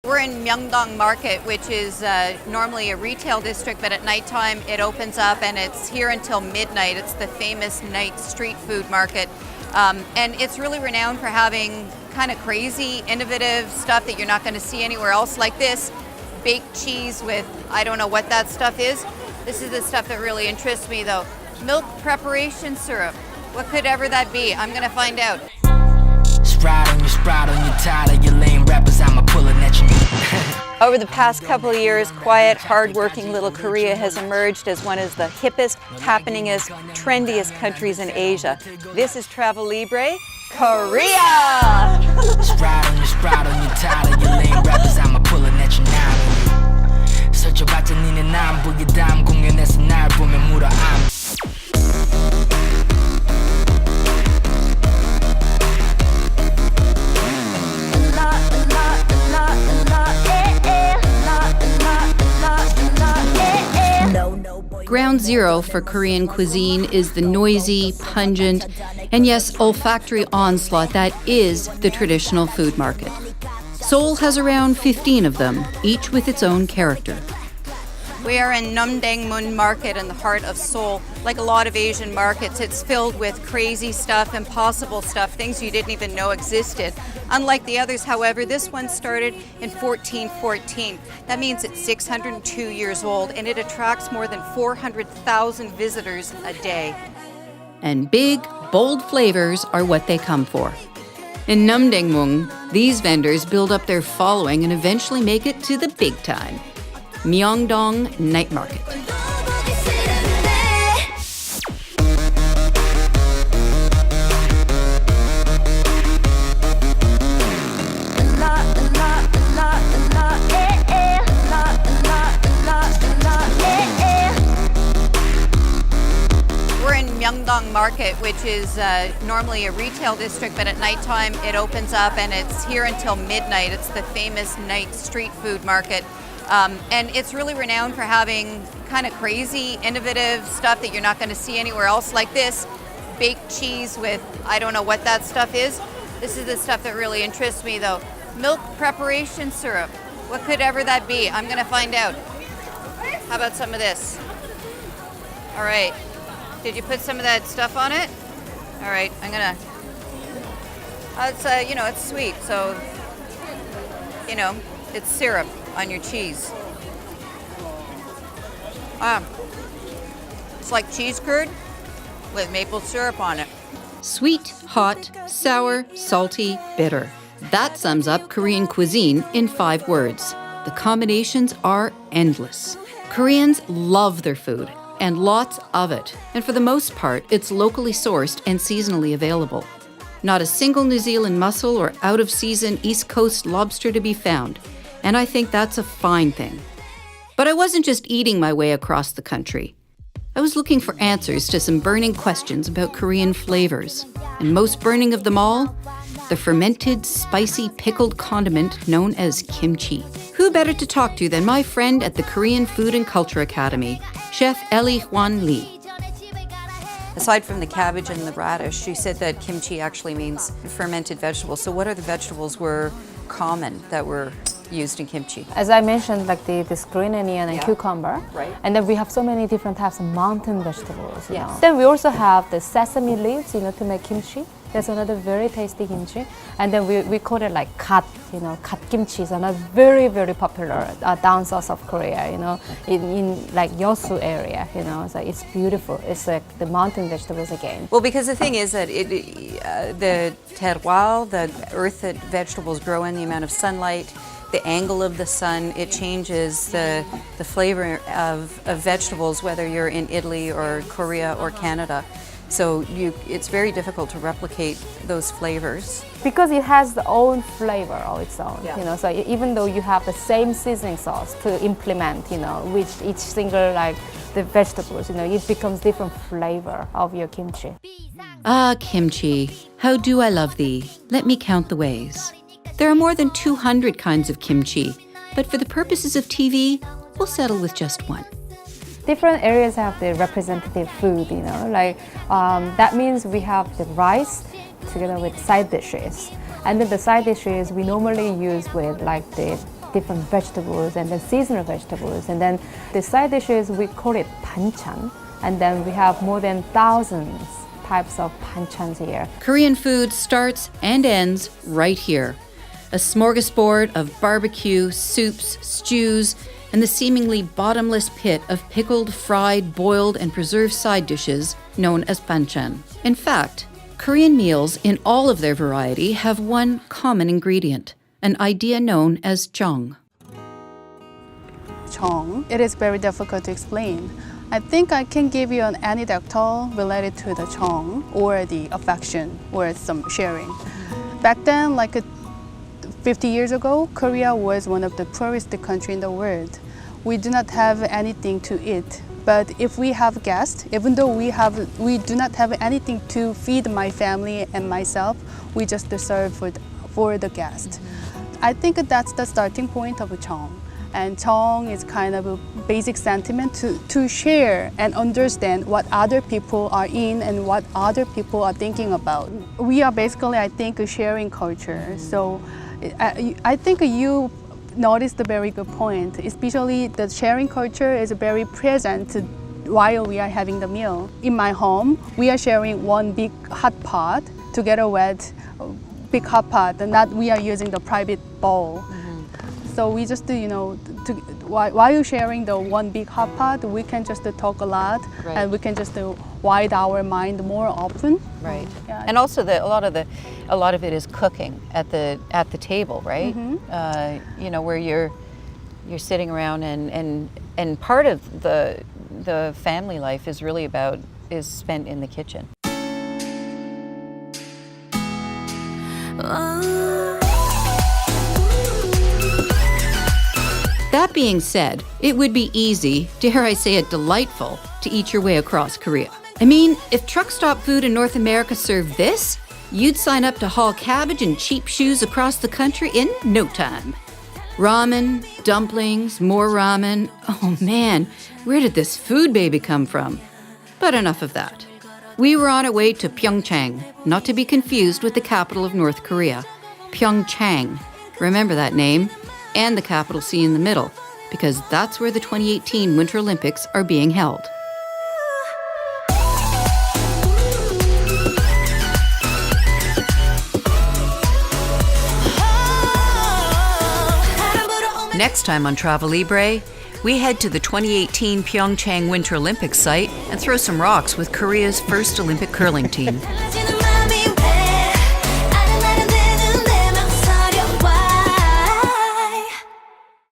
We're in Myeongdong Market, which is normally a retail district, but at nighttime it opens up and it's here until midnight. It's the famous night street food market. And it's really renowned for having kind of crazy, innovative stuff that you're not going to see anywhere else, like this baked cheese with, I don't know what that stuff is. This is the stuff that really interests me though. Milk preparation syrup. What could ever that be? I'm going to find out. Over the past couple of years, quiet, hard-working little Korea has emerged as one of the hippest, happeningest, trendiest countries in Asia. This is Travel Libré, Korea! Ground zero for Korean cuisine is the noisy, pungent, and yes, olfactory onslaught that is the traditional food market. Seoul has around 15 of them, each with its own character. We are in Namdaemun Market in the heart of Seoul. Like a lot of Asian markets, it's filled with crazy stuff, impossible stuff, things you didn't even know existed. Unlike the others, however, this one started in 1414. That means it's 602 years old, and it attracts more than 400,000 visitors a day. And big, bold flavors are what they come for. In Namdaemun, these vendors build up their following and eventually make it to the big time. Myeongdong Night Market. We're in Myeongdong Market, which is normally a retail district, but at nighttime it opens up and it's here until midnight. It's the famous night street food market. And it's really renowned for having kind of crazy, innovative stuff that you're not going to see anywhere else, like this baked cheese with, I don't know what that stuff is. This is the stuff that really interests me though. Milk preparation syrup. What could ever that be? I'm going to find out. How about some of this? All right. Did you put some of that stuff on it? All right, I'm going to... it's, it's sweet, so, it's syrup on your cheese. It's like cheese curd with maple syrup on it. Sweet, hot, sour, salty, bitter. That sums up Korean cuisine in 5 words. The combinations are endless. Koreans love their food, and lots of it. And for the most part, it's locally sourced and seasonally available. Not a single New Zealand mussel or out-of-season East Coast lobster to be found. And I think that's a fine thing. But I wasn't just eating my way across the country. I was looking for answers to some burning questions about Korean flavors. And most burning of them all, the fermented, spicy, pickled condiment known as kimchi. Who better to talk to than my friend at the Korean Food and Culture Academy, Chef Ellie Hwan Lee. Aside from the cabbage and the radish, she said that kimchi actually means fermented vegetables. So what are the vegetables were common that were used in kimchi? As I mentioned, like this green onion and cucumber. Right. And then we have so many different types of mountain vegetables. You know. Then we also have the sesame leaves, to make kimchi. That's another very tasty kimchi. And then we call it like gat, gat kimchi is another very, very popular down south of Korea, in like Yeosu area, so it's beautiful. It's like the mountain vegetables again. Well, because the thing is that the terroir, the earth that vegetables grow in, the amount of sunlight, the angle of the sun, it changes the flavor of vegetables, whether you're in Italy or Korea or Canada. So it's very difficult to replicate those flavors. Because it has the own flavor of its own, so even though you have the same seasoning sauce to implement, with each single, the vegetables, it becomes different flavor of your kimchi. Ah, kimchi, how do I love thee? Let me count the ways. There are more than 200 kinds of kimchi, but for the purposes of TV, we'll settle with just one. Different areas have the representative food, that means we have the rice together with side dishes. And then the side dishes we normally use with the different vegetables and then seasonal vegetables. And then the side dishes, we call it banchan. And then we have more than thousands types of banchans here. Korean food starts and ends right here. A smorgasbord of barbecue, soups, stews, and the seemingly bottomless pit of pickled, fried, boiled, and preserved side dishes known as banchan. In fact, Korean meals in all of their variety have one common ingredient, an idea known as jong. Jong. It is very difficult to explain. I think I can give you an anecdote related to the jong or the affection or some sharing. Back then, 50 years ago, Korea was one of the poorest countries in the world. We do not have anything to eat. But if we have guests, even though we do not have anything to feed my family and myself, we just serve for the guest. I think that's the starting point of jong. And jong is kind of a basic sentiment to share and understand what other people are in and what other people are thinking about. We are basically, I think, a sharing culture. So I think you noticed a very good point, especially the sharing culture is very present while we are having the meal. In my home, we are sharing one big hot pot together with a big hot pot, and that we are using the private bowl. So we just, while you're sharing the one big hot pot, we can just talk a lot, Right. and we can just widen our mind more often. Right. Yeah. And also a lot of it is cooking at the table, right? Where you're sitting around and part of the family life is really is spent in the kitchen. That being said, it would be easy, dare I say it delightful, to eat your way across Korea. I mean, if truck stop food in North America served this, you'd sign up to haul cabbage and cheap shoes across the country in no time. Ramen, dumplings, more ramen. Oh man, where did this food baby come from? But enough of that. We were on our way to Pyeongchang, not to be confused with the capital of North Korea. Pyeongchang. Remember that name? And the capital C in the middle, because that's where the 2018 Winter Olympics are being held. Next time on Travel Libré, we head to the 2018 Pyeongchang Winter Olympics site and throw some rocks with Korea's first Olympic curling team.